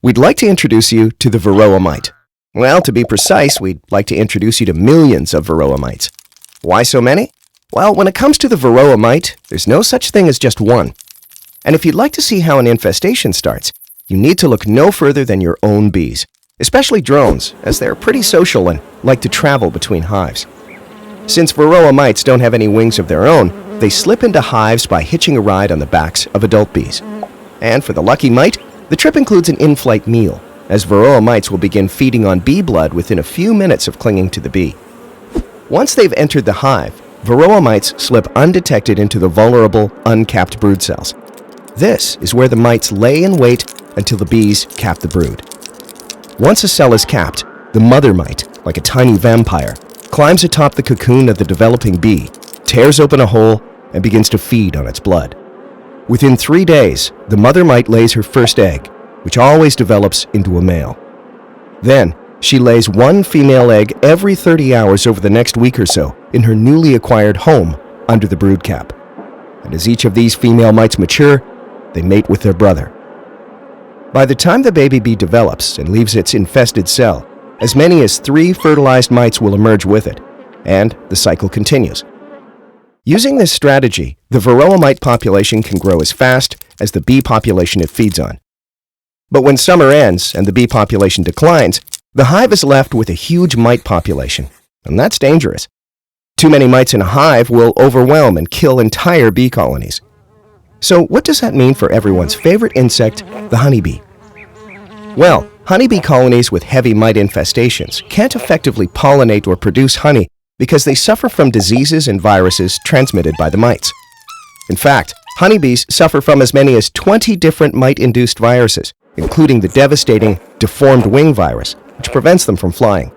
We'd like to introduce you to the Varroa mite. Well, to be precise, we'd like to introduce you to millions of Varroa mites. Why so many? Well, when it comes to the Varroa mite, there's no such thing as just one. And if you'd like to see how an infestation starts, you need to look no further than your own bees, especially drones, as they're pretty social and like to travel between hives. Since Varroa mites don't have any wings of their own, they slip into hives by hitching a ride on the backs of adult bees. And for the lucky mite, the trip includes an in-flight meal, as Varroa mites will begin feeding on bee blood within a few minutes of clinging to the bee. Once they've entered the hive, Varroa mites slip undetected into the vulnerable, uncapped brood cells. This is where the mites lay in wait until the bees cap the brood. Once a cell is capped, the mother mite, like a tiny vampire, climbs atop the cocoon of the developing bee, tears open a hole, and begins to feed on its blood. Within 3 days, the mother mite lays her first egg, which always develops into a male. Then, she lays one female egg every 30 hours over the next week or so in her newly acquired home under the brood cap. And as each of these female mites mature, they mate with their brother. By the time the baby bee develops and leaves its infested cell, as many as 3 fertilized mites will emerge with it, and the cycle continues. Using this strategy, the Varroa mite population can grow as fast as the bee population it feeds on. But when summer ends and the bee population declines, the hive is left with a huge mite population, and that's dangerous. Too many mites in a hive will overwhelm and kill entire bee colonies. So what does that mean for everyone's favorite insect, the honeybee? Well, honeybee colonies with heavy mite infestations can't effectively pollinate or produce honey because they suffer from diseases and viruses transmitted by the mites. In fact, honeybees suffer from as many as 20 different mite-induced viruses, including the devastating deformed wing virus, which prevents them from flying.